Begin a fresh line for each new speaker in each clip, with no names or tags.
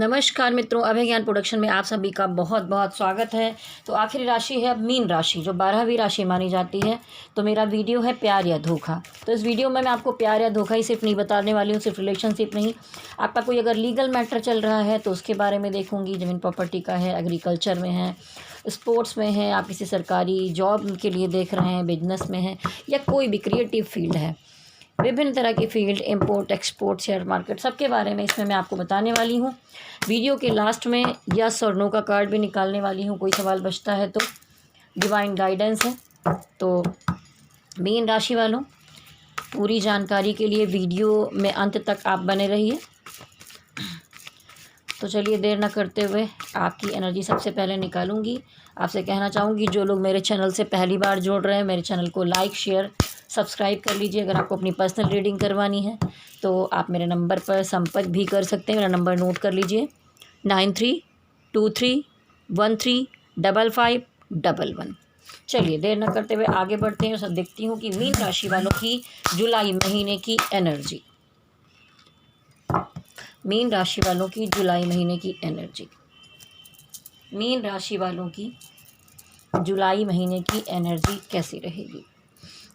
नमस्कार मित्रों, अभय ज्ञान प्रोडक्शन में आप सभी का बहुत बहुत स्वागत है। तो आखिरी राशि है अब मीन राशि, जो 12वीं राशि मानी जाती है। तो मेरा वीडियो है प्यार या धोखा। तो इस वीडियो में मैं आपको प्यार या धोखा ही सिर्फ नहीं बताने वाली हूँ, सिर्फ रिलेशनशिप नहीं, आपका कोई अगर लीगल मैटर चल रहा है तो उसके बारे में देखूँगी। ज़मीन प्रॉपर्टी का है, एग्रीकल्चर में है, स्पोर्ट्स में है, आप किसी सरकारी जॉब के लिए देख रहे हैं, बिजनेस में है, या कोई भी क्रिएटिव फील्ड है, विभिन्न तरह की field, import export, share market, सबके बारे में इसमें मैं आपको बताने वाली हूँ। वीडियो के लास्ट में यस और नो का कार्ड भी निकालने वाली हूँ, कोई सवाल बचता है तो। डिवाइन गाइडेंस है। तो मीन राशि वालों, पूरी जानकारी के लिए वीडियो में अंत तक आप बने रहिए। तो चलिए देर न करते हुए आपकी एनर्जी सबसे पहले निकालूंगी। आपसे कहना चाहूँगी, जो लोग मेरे चैनल से पहली बार जुड़ रहे हैं, मेरे चैनल को लाइक शेयर सब्सक्राइब कर लीजिए। अगर आपको अपनी पर्सनल रीडिंग करवानी है तो आप मेरे नंबर पर संपर्क भी कर सकते हैं। मेरा नंबर नोट कर लीजिए, 9323135511। चलिए देर न करते हुए आगे बढ़ते हैं। सब देखती हूँ कि मीन राशि वालों की जुलाई महीने की एनर्जी। मीन राशि वालों की जुलाई महीने की एनर्जी। मीन राशि वालों की जुलाई महीने की एनर्जी कैसी रहेगी?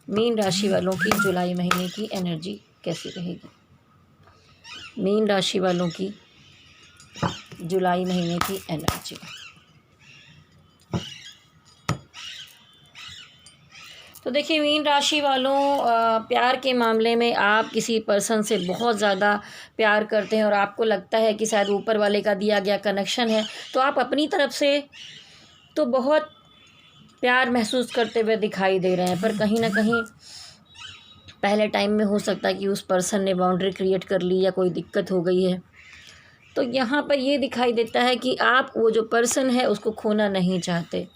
मीन राशि वालों की जुलाई महीने की एनर्जी कैसी रहेगी? मीन राशि वालों की जुलाई महीने की एनर्जी। तो देखिए मीन राशि वालों, प्यार के मामले में आप किसी पर्सन से बहुत ज़्यादा प्यार करते हैं और आपको लगता है कि शायद ऊपर वाले का दिया गया कनेक्शन है, तो आप अपनी तरफ से तो बहुत प्यार महसूस करते हुए दिखाई दे रहे हैं, पर कहीं ना कहीं पहले टाइम में हो सकता है कि उस पर्सन ने बाउंड्री क्रिएट कर ली या कोई दिक्कत हो गई है। तो यहाँ पर ये दिखाई देता है कि आप वो जो पर्सन है उसको खोना नहीं चाहते।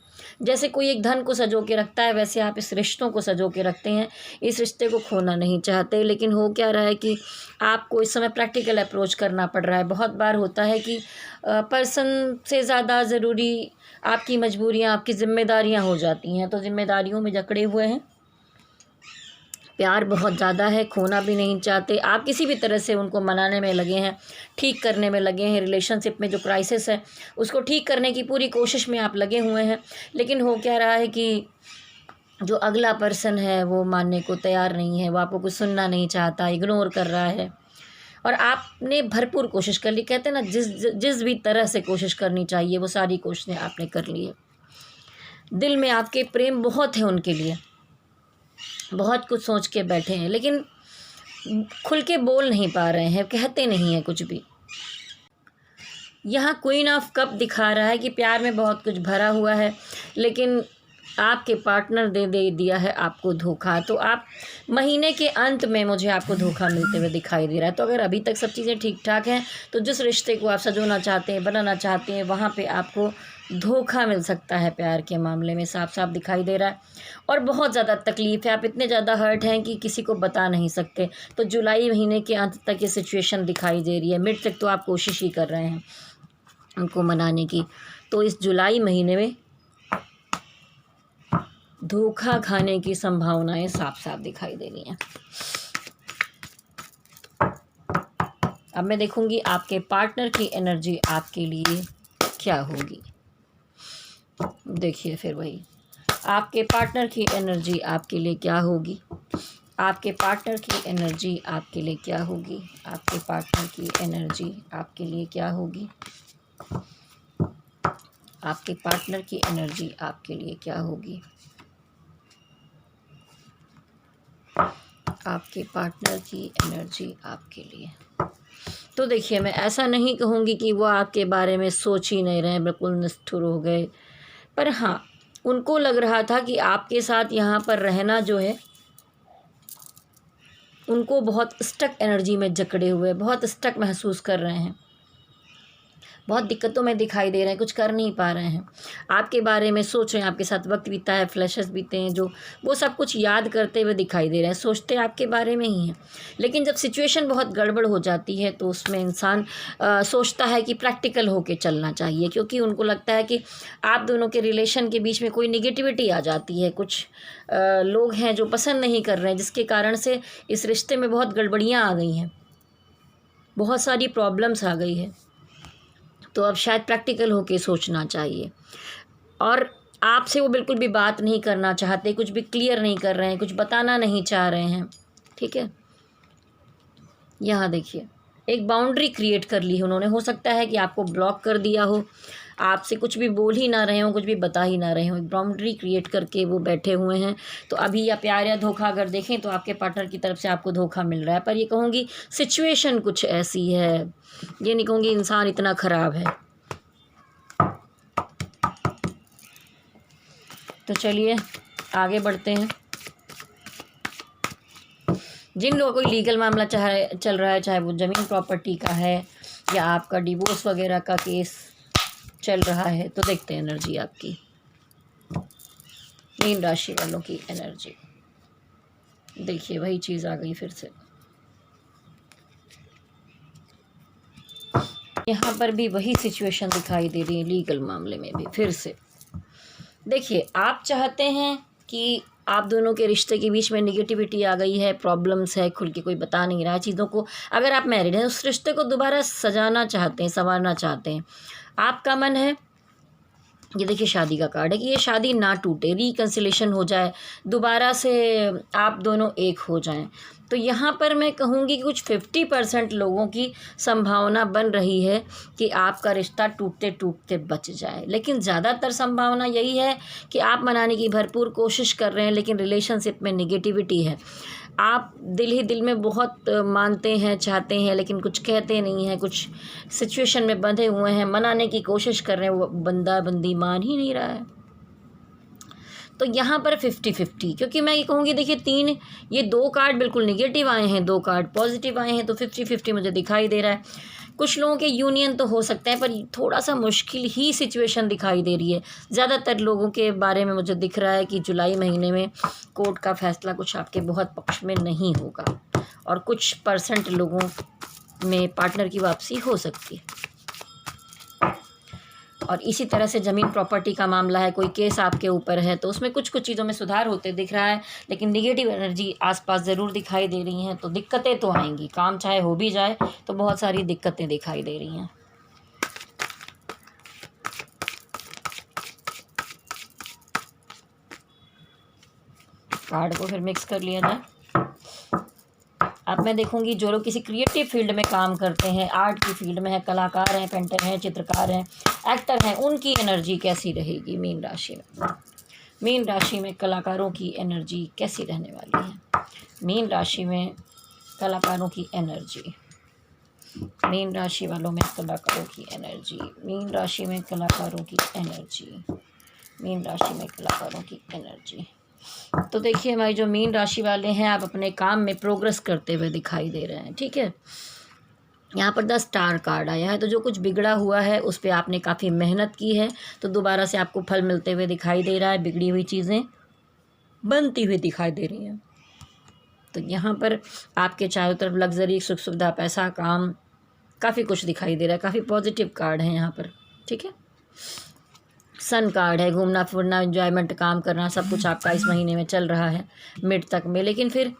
जैसे कोई एक धन को सजो के रखता है, वैसे आप इस रिश्तों को सजो के रखते हैं, इस रिश्ते को खोना नहीं चाहते। लेकिन हो क्या रहा है कि आपको इस समय प्रैक्टिकल अप्रोच करना पड़ रहा है। बहुत बार होता है कि पर्सन से ज़्यादा ज़रूरी आपकी मजबूरियाँ, आपकी ज़िम्मेदारियाँ हो जाती हैं। तो ज़िम्मेदारियों में जकड़े हुए हैं, प्यार बहुत ज़्यादा है, खोना भी नहीं चाहते। आप किसी भी तरह से उनको मनाने में लगे हैं, ठीक करने में लगे हैं। रिलेशनशिप में जो क्राइसिस है उसको ठीक करने की पूरी कोशिश में आप लगे हुए हैं। लेकिन हो क्या रहा है कि जो अगला पर्सन है वो मानने को तैयार नहीं है, वो आपको कुछ सुनना नहीं चाहता, इग्नोर कर रहा है। और आपने भरपूर कोशिश कर ली। कहते हैं ना, जिस भी तरह से कोशिश करनी चाहिए वो सारी कोशिशें आपने कर ली है। दिल में आपके प्रेम बहुत है उनके लिए, बहुत कुछ सोच के बैठे हैं, लेकिन खुल के बोल नहीं पा रहे हैं, कहते नहीं हैं कुछ भी। यहाँ क्वीन ऑफ कप दिखा रहा है कि प्यार में बहुत कुछ भरा हुआ है, लेकिन आपके पार्टनर दे दिया है आपको धोखा। तो आप महीने के अंत में मुझे आपको धोखा मिलते हुए दिखाई दे रहा है। तो अगर अभी तक सब चीज़ें ठीक ठाक हैं तो जिस रिश्ते को आप सजोना चाहते हैं, बनाना चाहते हैं, वहाँ पे आपको धोखा मिल सकता है। प्यार के मामले में साफ साफ दिखाई दे रहा है और बहुत ज़्यादा तकलीफ़ है। आप इतने ज़्यादा हर्ट हैं कि किसी को बता नहीं सकते। तो जुलाई महीने के अंत तक ये सिचुएशन दिखाई दे रही है। मिड तक तो आप कोशिश ही कर रहे हैं उनको मनाने की। तो इस जुलाई महीने में धोखा खाने की संभावनाएं साफ साफ दिखाई दे रही हैं। अब मैं देखूंगी आपके पार्टनर की एनर्जी आपके लिए क्या होगी। देखिए फिर वही, आपके पार्टनर की एनर्जी आपके लिए क्या होगी? आपके पार्टनर की एनर्जी आपके लिए क्या होगी? आपके पार्टनर की एनर्जी आपके लिए क्या होगी? आपके पार्टनर की एनर्जी आपके लिए क्या होगी? आपके पार्टनर की एनर्जी आपके लिए। तो देखिए, मैं ऐसा नहीं कहूँगी कि वो आपके बारे में सोच ही नहीं रहे, बिल्कुल निष्ठुर हो गए, पर हाँ, उनको लग रहा था कि आपके साथ यहाँ पर रहना जो है, उनको बहुत स्टक एनर्जी में जकड़े हुए, बहुत स्टक महसूस कर रहे हैं, बहुत दिक्कतों में दिखाई दे रहे हैं, कुछ कर नहीं पा रहे हैं। आपके बारे में सोच रहे हैं, आपके साथ वक्त बीता है, फ्लैशेस बीते हैं, जो वो सब कुछ याद करते हुए दिखाई दे रहे हैं, सोचते आपके बारे में ही हैं। लेकिन जब सिचुएशन बहुत गड़बड़ हो जाती है तो उसमें इंसान सोचता है कि प्रैक्टिकल होके चलना चाहिए, क्योंकि उनको लगता है कि आप दोनों के रिलेशन के बीच में कोई निगेटिविटी आ जाती है। कुछ लोग हैं जो पसंद नहीं कर रहे हैं, जिसके कारण से इस रिश्ते में बहुत गड़बड़ियाँ आ गई हैं, बहुत सारी प्रॉब्लम्स आ गई है। तो अब शायद प्रैक्टिकल होके सोचना चाहिए। और आपसे वो बिल्कुल भी बात नहीं करना चाहते, कुछ भी क्लियर नहीं कर रहे हैं, कुछ बताना नहीं चाह रहे हैं, ठीक है। यहाँ देखिए, एक बाउंड्री क्रिएट कर ली है उन्होंने। हो सकता है कि आपको ब्लॉक कर दिया हो, आपसे कुछ भी बोल ही ना रहे हों, कुछ भी बता ही ना रहे हों, एक बाउंड्री क्रिएट करके वो बैठे हुए हैं। तो अभी या प्यार या धोखा अगर देखें तो आपके पार्टनर की तरफ से आपको धोखा मिल रहा है, पर ये कहूँगी सिचुएशन कुछ ऐसी है, ये नहीं कहूँगी इंसान इतना ख़राब है। तो चलिए आगे बढ़ते हैं। जिन लोगों को लीगल मामला चल रहा है, चाहे वो ज़मीन प्रॉपर्टी का है या आपका डिवोर्स वगैरह का केस चल रहा है, तो देखते हैं एनर्जी आपकी, मीन राशि वालों की एनर्जी। देखिए वही चीज़ आ गई फिर से, यहाँ पर भी वही सिचुएशन दिखाई दे रही है, लीगल मामले में भी फिर से। देखिए आप चाहते हैं कि आप दोनों के रिश्ते के बीच में निगेटिविटी आ गई है, प्रॉब्लम्स है, खुल के कोई बता नहीं रहा है चीज़ों को। अगर आप मैरिड हैं उस रिश्ते को दोबारा सजाना चाहते हैं, संवारना चाहते हैं, आपका मन है। ये देखिए शादी का कार्ड है कि ये शादी ना टूटे, रिकन्सिलेशन हो जाए, दोबारा से आप दोनों एक हो जाएं। तो यहाँ पर मैं कहूँगी कि कुछ 50% लोगों की संभावना बन रही है कि आपका रिश्ता टूटते टूटते बच जाए, लेकिन ज़्यादातर संभावना यही है कि आप मनाने की भरपूर कोशिश कर रहे हैं, लेकिन रिलेशनशिप में निगेटिविटी है। आप दिल ही दिल में बहुत मानते हैं, चाहते हैं, लेकिन कुछ कहते नहीं हैं, कुछ सिचुएशन में बंधे हुए हैं, मनाने की कोशिश कर रहे हैं, वो बंदा बंदी मान ही नहीं रहा है। तो यहाँ पर 50-50, क्योंकि मैं ये कहूँगी देखिए ये 2 कार्ड बिल्कुल निगेटिव आए हैं, 2 कार्ड पॉजिटिव आए हैं, तो 50-50 मुझे दिखाई दे रहा है। कुछ लोगों के यूनियन तो हो सकते हैं, पर थोड़ा सा मुश्किल ही सिचुएशन दिखाई दे रही है। ज़्यादातर लोगों के बारे में मुझे दिख रहा है कि जुलाई महीने में कोर्ट का फैसला कुछ आपके बहुत पक्ष में नहीं होगा, और कुछ % लोगों में पार्टनर की वापसी हो सकती है। और इसी तरह से ज़मीन प्रॉपर्टी का मामला है, कोई केस आपके ऊपर है, तो उसमें कुछ चीज़ों में सुधार होते दिख रहा है, लेकिन निगेटिव एनर्जी आसपास ज़रूर दिखाई दे रही हैं। तो दिक्कतें तो आएंगी, काम चाहे हो भी जाए तो बहुत सारी दिक्कतें दिखाई दे रही हैं। कार्ड को फिर मिक्स कर लिया जाए। अब मैं देखूंगी जो लोग किसी क्रिएटिव फील्ड में काम करते हैं, आर्ट की फील्ड में है, कलाकार हैं, पेंटर हैं, चित्रकार हैं, एक्टर हैं, उनकी एनर्जी कैसी रहेगी मीन राशि में। मीन राशि में कलाकारों की एनर्जी कैसी रहने वाली है। मीन राशि में कलाकारों की एनर्जी, मीन राशि वालों में कलाकारों की एनर्जी, मीन राशि में कलाकारों की एनर्जी, मीन राशि में कलाकारों की एनर्जी। तो देखिए हमारी जो मीन राशि वाले हैं, आप अपने काम में प्रोग्रेस करते हुए दिखाई दे रहे हैं, ठीक है। यहाँ पर 10 स्टार कार्ड आया है, तो जो कुछ बिगड़ा हुआ है उस पर आपने काफ़ी मेहनत की है, तो दोबारा से आपको फल मिलते हुए दिखाई दे रहा है, बिगड़ी हुई चीज़ें बनती हुई दिखाई दे रही हैं। तो यहाँ पर आपके चारों तरफ लग्जरी, सुख सुविधा, पैसा, काम, काफ़ी कुछ दिखाई दे रहा है, काफ़ी पॉजिटिव कार्ड है यहाँ पर, ठीक है। सन कार्ड है, घूमना फिरना, एंजॉयमेंट, काम करना, सब कुछ आपका इस महीने में चल रहा है मिड तक में। लेकिन फिर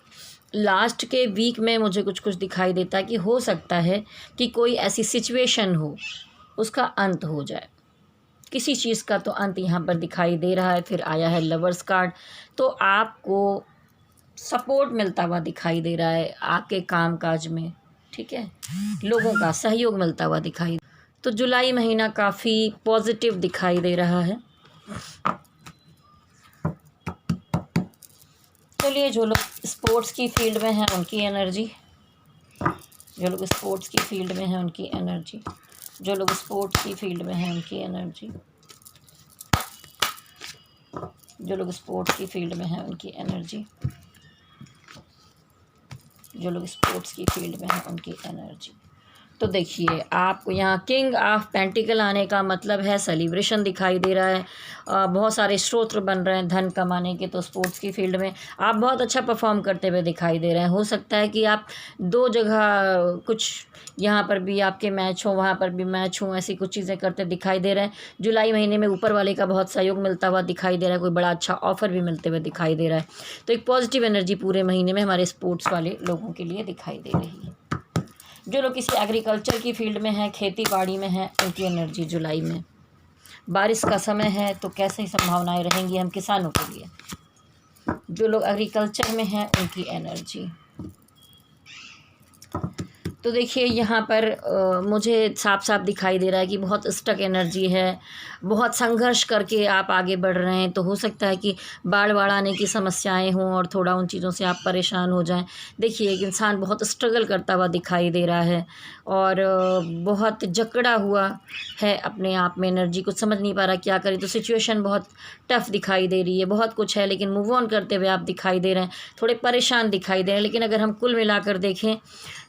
लास्ट के वीक में मुझे कुछ दिखाई देता है कि हो सकता है कि कोई ऐसी सिचुएशन हो, उसका अंत हो जाए, किसी चीज़ का तो अंत यहाँ पर दिखाई दे रहा है। फिर आया है लवर्स कार्ड, तो आपको सपोर्ट मिलता हुआ दिखाई दे रहा है आपके काम काज में, ठीक है, लोगों का सहयोग मिलता हुआ दिखाई। तो जुलाई महीना काफ़ी पॉजिटिव दिखाई दे रहा है। चलिए जो लोग स्पोर्ट्स की फील्ड में हैं उनकी एनर्जी, जो लोग स्पोर्ट्स की फील्ड में हैं उनकी एनर्जी, जो लोग स्पोर्ट्स की फील्ड में हैं उनकी एनर्जी, जो लोग स्पोर्ट्स की फील्ड में हैं उनकी एनर्जी, जो लोग स्पोर्ट्स की फील्ड में हैं उनकी एनर्जी। तो देखिए आपको यहाँ किंग ऑफ पेंटिकल आने का मतलब है सेलिब्रेशन दिखाई दे रहा है, बहुत सारे स्रोत बन रहे हैं धन कमाने के। तो स्पोर्ट्स की फील्ड में आप बहुत अच्छा परफॉर्म करते हुए दिखाई दे रहे हैं। हो सकता है कि आप 2 जगह कुछ, यहाँ पर भी आपके मैच हो, वहाँ पर भी मैच हो, ऐसी कुछ चीज़ें करते दिखाई दे रहे हैं। जुलाई महीने में ऊपर वाले का बहुत सहयोग मिलता हुआ दिखाई दे रहा है, कोई बड़ा अच्छा ऑफर भी मिलते हुए दिखाई दे रहा है। तो एक पॉजिटिव एनर्जी पूरे महीने में हमारे स्पोर्ट्स वाले लोगों के लिए दिखाई दे रही है। जो लोग किसी एग्रीकल्चर की फील्ड में हैं, खेती बाड़ी में हैं, उनकी एनर्जी जुलाई में। बारिश का समय है तो कैसी संभावनाएं रहेंगी हम किसानों के लिए। जो लोग एग्रीकल्चर में हैं उनकी एनर्जी। तो देखिए यहाँ पर मुझे साफ साफ दिखाई दे रहा है कि बहुत स्टक एनर्जी है, बहुत संघर्ष करके आप आगे बढ़ रहे हैं। तो हो सकता है कि बाढ़ आने की समस्याएं हों और थोड़ा उन चीज़ों से आप परेशान हो जाएं। देखिए एक इंसान बहुत स्ट्रगल करता हुआ दिखाई दे रहा है और बहुत जकड़ा हुआ है अपने आप में, एनर्जी कुछ समझ नहीं पा रहा क्या करे। तो सिचुएशन बहुत टफ़ दिखाई दे रही है, बहुत कुछ है लेकिन मूव ऑन करते हुए आप दिखाई दे रहे हैं, थोड़े परेशान दिखाई दे रहे हैं। लेकिन अगर हम कुल मिलाकर देखें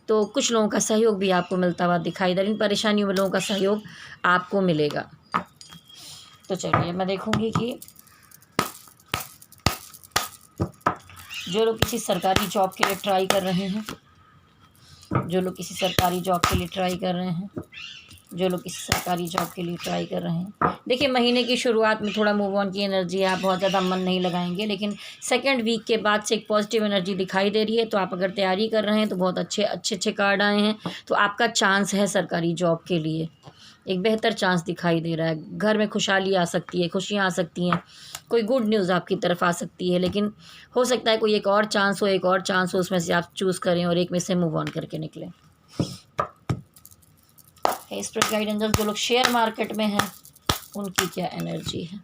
तो कुछ लोगों का सहयोग भी आपको मिलता हुआ दिखाई दे रहा है। इन परेशानियों में लोगों का सहयोग आपको मिलेगा। तो चलिए मैं देखूंगी कि जो लोग किसी सरकारी जॉब के लिए ट्राई कर रहे हैं, जो लोग किसी सरकारी जॉब के लिए ट्राई कर रहे हैं, जो लोग किसी सरकारी जॉब के लिए ट्राई कर रहे हैं, देखिए महीने की शुरुआत में थोड़ा मूव ऑन की एनर्जी है, आप बहुत ज़्यादा मन नहीं लगाएंगे। लेकिन सेकंड वीक के बाद से एक पॉजिटिव एनर्जी दिखाई दे रही है। तो आप अगर तैयारी कर रहे हैं तो बहुत अच्छे कार्ड आए हैं। तो आपका चांस है सरकारी जॉब के लिए, एक बेहतर चांस दिखाई दे रहा है। घर में खुशहाली आ सकती है, खुशियाँ आ सकती हैं, कोई गुड न्यूज़ आपकी तरफ आ सकती है। लेकिन हो सकता है कोई एक और चांस हो, उसमें से आप चूज़ करें और एक में से मूव ऑन करके निकलें। स्पिरिट गाइड एंजल, जो लोग शेयर मार्केट में हैं उनकी क्या एनर्जी है।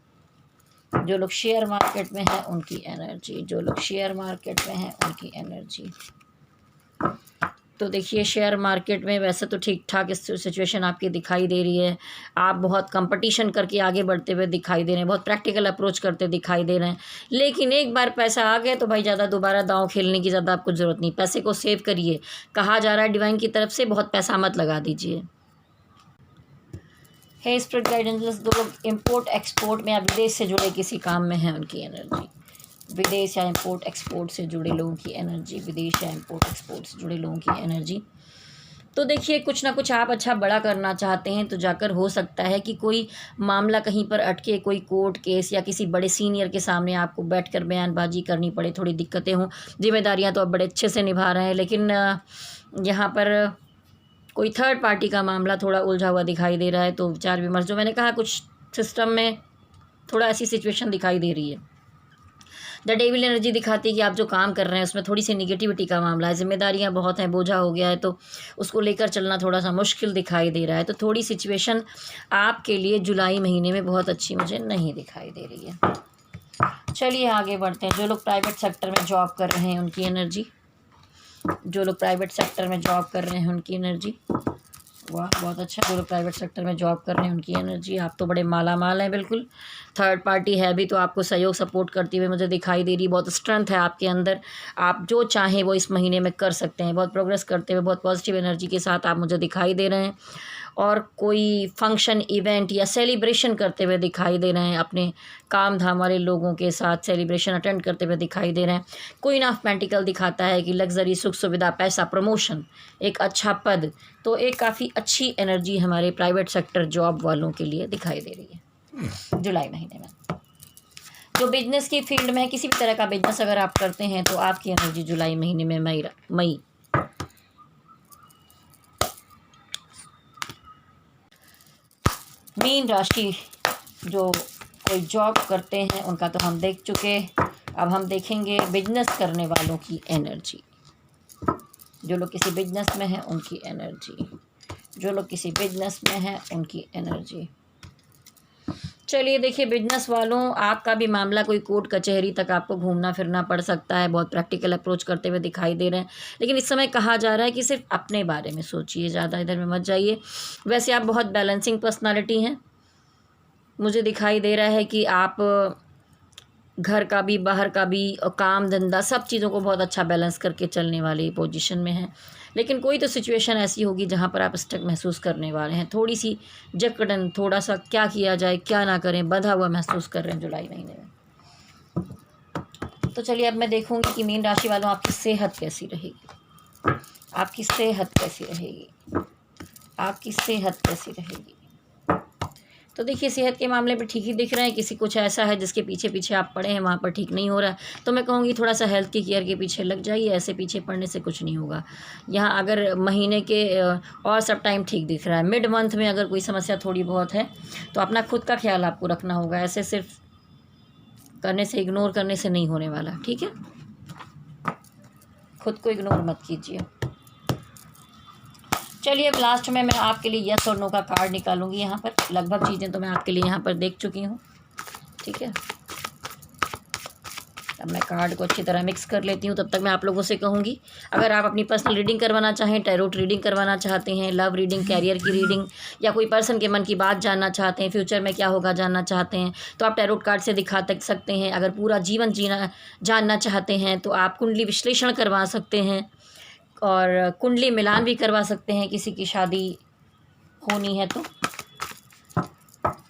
जो लोग शेयर मार्केट में हैं उनकी एनर्जी। जो लोग शेयर मार्केट में हैं उनकी एनर्जी। तो देखिए शेयर मार्केट में वैसे तो ठीक ठाक सिचुएशन आपकी दिखाई दे रही है। आप बहुत कंपटीशन करके आगे बढ़ते हुए दिखाई दे रहे हैं, बहुत प्रैक्टिकल अप्रोच करते दिखाई दे रहे हैं। लेकिन एक बार पैसा आ गया तो भाई ज़्यादा दोबारा दांव खेलने की ज़्यादा आपको ज़रूरत नहीं। पैसे को सेव करिए, कहा जा रहा है डिवाइन की तरफ से, बहुत पैसा मत लगा दीजिए। है स्पिरिट गाइडेंस, जो लोग इम्पोर्ट एक्सपोर्ट में या विदेश से जुड़े किसी काम में हैं उनकी एनर्जी। विदेश या इम्पोर्ट एक्सपोर्ट से जुड़े लोगों की एनर्जी। विदेश या इम्पोर्ट एक्सपोर्ट से जुड़े लोगों की एनर्जी। तो देखिए कुछ ना कुछ आप अच्छा बड़ा करना चाहते हैं तो जाकर हो सकता है कि कोई मामला कहीं पर अटके, कोई कोर्ट केस या किसी बड़े सीनियर के सामने आपको बैठकर बयानबाजी करनी पड़े, थोड़ी दिक्कतें हों। जिम्मेदारियां तो आप बड़े अच्छे से निभा रहे हैं लेकिन यहाँ पर कोई थर्ड पार्टी का मामला थोड़ा उलझा हुआ दिखाई दे रहा है। तो विचार विमर्श, जो मैंने कहा कुछ सिस्टम में थोड़ा ऐसी सिचुएशन दिखाई दे रही है। द डेविल एनर्जी दिखाती है कि आप जो काम कर रहे हैं उसमें थोड़ी सी निगेटिविटी का मामला है, जिम्मेदारियां बहुत हैं, बोझा हो गया है, तो उसको लेकर चलना थोड़ा सा मुश्किल दिखाई दे रहा है। तो थोड़ी सिचुएशन आपके लिए जुलाई महीने में बहुत अच्छी मुझे नहीं दिखाई दे रही है। चलिए आगे बढ़ते हैं। जो लोग प्राइवेट सेक्टर में जॉब कर रहे हैं उनकी एनर्जी। जो लोग प्राइवेट सेक्टर में जॉब कर रहे हैं उनकी एनर्जी। वाह बहुत अच्छा। जो लोग प्राइवेट सेक्टर में जॉब कर रहे हैं उनकी एनर्जी। आप तो बड़े माला माल हैं बिल्कुल। थर्ड पार्टी है भी तो आपको सहयोग सपोर्ट करती हुए मुझे दिखाई दे रही। बहुत स्ट्रेंथ है आपके अंदर, आप जो चाहें वो इस महीने में कर सकते हैं। बहुत प्रोग्रेस करते हुए, बहुत पॉजिटिव एनर्जी के साथ आप मुझे दिखाई दे रहे हैं। और कोई फंक्शन, इवेंट या सेलिब्रेशन करते हुए दिखाई दे रहे हैं, अपने काम धाम वाले लोगों के साथ सेलिब्रेशन अटेंड करते हुए दिखाई दे रहे हैं। क्वीन ऑफ पेंटिकल दिखाता है कि लग्जरी, सुख सुविधा, पैसा, प्रमोशन, एक अच्छा पद। तो एक काफ़ी अच्छी एनर्जी हमारे प्राइवेट सेक्टर जॉब वालों के लिए दिखाई दे रही है जुलाई महीने में। जो बिजनेस की फील्ड में है, किसी भी तरह का बिजनेस अगर आप करते हैं तो आपकी एनर्जी जुलाई महीने में मई। मीन राशि, जो कोई जॉब करते हैं उनका तो हम देख चुके। अब हम देखेंगे बिजनेस करने वालों की एनर्जी। जो लोग किसी बिजनेस में हैं उनकी एनर्जी। जो लोग किसी बिजनेस में हैं उनकी एनर्जी। चलिए देखिए बिजनेस वालों, आपका भी मामला कोई कोर्ट कचहरी तक आपको घूमना फिरना पड़ सकता है। बहुत प्रैक्टिकल अप्रोच करते हुए दिखाई दे रहे हैं। लेकिन इस समय कहा जा रहा है कि सिर्फ अपने बारे में सोचिए, ज़्यादा इधर में मत जाइए। वैसे आप बहुत बैलेंसिंग पर्सनालिटी हैं। मुझे दिखाई दे रहा है कि आप घर का भी, बाहर का भी और काम धंधा सब चीज़ों को बहुत अच्छा बैलेंस करके चलने वाली पोजीशन में हैं। लेकिन कोई तो सिचुएशन ऐसी होगी जहाँ पर आप स्टक महसूस करने वाले हैं। थोड़ी सी जकड़न, थोड़ा सा क्या किया जाए क्या ना करें, बंधा हुआ महसूस कर रहे हैं जुलाई महीने में। तो चलिए अब मैं देखूंगी कि मीन राशि वालों आपकी सेहत कैसी रहेगी। आपकी सेहत कैसी रहेगी। आपकी सेहत कैसी रहेगी। तो देखिए सेहत के मामले में ठीक ही दिख रहे हैं, किसी कुछ ऐसा है जिसके पीछे पीछे आप पड़े हैं, वहाँ पर ठीक नहीं हो रहा है, तो मैं कहूँगी थोड़ा सा हेल्थ की केयर के पीछे लग जाइए, ऐसे पीछे पड़ने से कुछ नहीं होगा। यहाँ अगर महीने के और सब टाइम ठीक दिख रहा है, मिड मंथ में अगर कोई समस्या थोड़ी बहुत है तो अपना खुद का ख्याल आपको रखना होगा, ऐसे सिर्फ करने से, इग्नोर करने से नहीं होने वाला, ठीक है। खुद को इग्नोर मत कीजिए। चलिए अब लास्ट में मैं आपके लिए यस और नो का कार्ड निकालूंगी। यहाँ पर लगभग चीज़ें तो मैं आपके लिए यहाँ पर देख चुकी हूँ, ठीक है। अब मैं कार्ड को अच्छी तरह मिक्स कर लेती हूँ। तब तक मैं आप लोगों से कहूँगी, अगर आप अपनी पर्सनल रीडिंग करवाना चाहें, टैरोट रीडिंग करवाना चाहते हैं, लव रीडिंग, कैरियर की रीडिंग, या कोई पर्सन के मन की बात जानना चाहते हैं, फ्यूचर में क्या होगा जानना चाहते हैं, तो आप टैरोट कार्ड से दिखा सकते हैं। अगर पूरा जीवन जानना चाहते हैं तो आप कुंडली विश्लेषण करवा सकते हैं और कुंडली मिलान भी करवा सकते हैं, किसी की शादी होनी है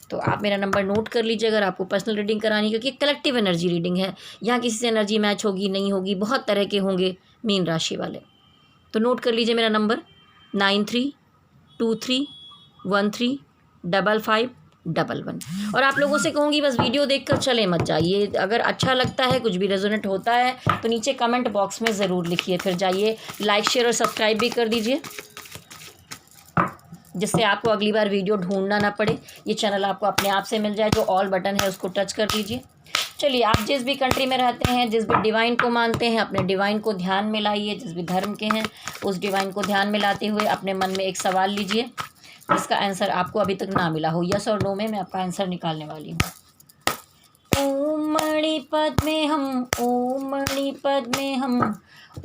तो आप मेरा नंबर नोट कर लीजिए अगर आपको पर्सनल रीडिंग करानी, क्योंकि कलेक्टिव एनर्जी रीडिंग है। यहाँ किसी से एनर्जी मैच होगी नहीं होगी, बहुत तरह के होंगे मीन राशि वाले, तो नोट कर लीजिए मेरा नंबर 9323135511। और आप लोगों से कहूँगी बस वीडियो देखकर चले मत जाइए, अगर अच्छा लगता है, कुछ भी रेजोनेट होता है तो नीचे कमेंट बॉक्स में ज़रूर लिखिए, फिर जाइए लाइक शेयर और सब्सक्राइब भी कर दीजिए, जिससे आपको अगली बार वीडियो ढूंढना ना पड़े, ये चैनल आपको अपने आप से मिल जाए। जो ऑल बटन है उसको टच कर दीजिए। चलिए, आप जिस भी कंट्री में रहते हैं, जिस भी डिवाइन को मानते हैं, अपने डिवाइन को ध्यान में लाइए। जिस भी धर्म के हैं उस डिवाइन को ध्यान में लाते हुए अपने मन में एक सवाल लीजिए जिसका आंसर आपको अभी तक ना मिला हो। यस और नो में मैं आपका आंसर निकालने वाली हूँ। ओम मणि पद में हम, ओम मणि पद में हम,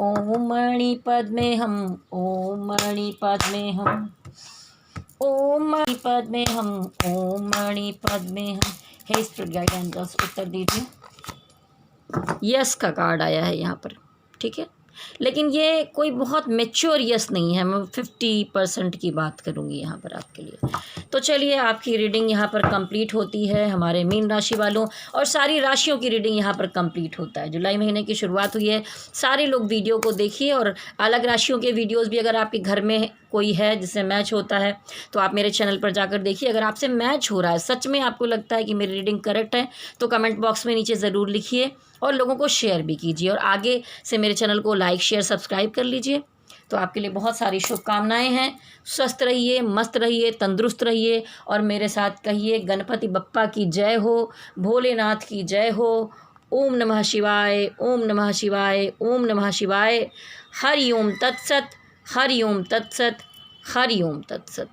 ओम मणि पद में हम, ओम मणि पद में हम, ओम मणि पद में हम, ओम मणि पद में हम। हे स्पिरिट गाइड एंजल्स, उत्तर दीजिए। यस का कार्ड आया है यहाँ पर, ठीक है, लेकिन ये कोई बहुत मैच्योर यस नहीं है। मैं 50% की बात करूँगी यहाँ पर आपके लिए। तो चलिए, आपकी रीडिंग यहाँ पर कंप्लीट होती है हमारे मीन राशि वालों, और सारी राशियों की रीडिंग यहाँ पर कंप्लीट होता है। जुलाई महीने की शुरुआत हुई है, सारे लोग वीडियो को देखिए, और अलग राशियों के वीडियोस भी अगर आपके घर में कोई है जिससे मैच होता है तो आप मेरे चैनल पर जाकर देखिए। अगर आपसे मैच हो रहा है, सच में आपको लगता है कि मेरी रीडिंग करेक्ट है, तो कमेंट बॉक्स में नीचे ज़रूर लिखिए और लोगों को शेयर भी कीजिए, और आगे से मेरे चैनल को लाइक शेयर सब्सक्राइब कर लीजिए। तो आपके लिए बहुत सारी शुभकामनाएं हैं। स्वस्थ रहिए, मस्त रहिए, तंदुरुस्त रहिए, और मेरे साथ कहिए गणपति बप्पा की जय हो, भोलेनाथ की जय हो। ओम नमः शिवाय, ओम नमः शिवाय, ओम नमः शिवाय। हरि ओम तत्सत, हरि ओम तत्सत, हरि ओम तत्सत।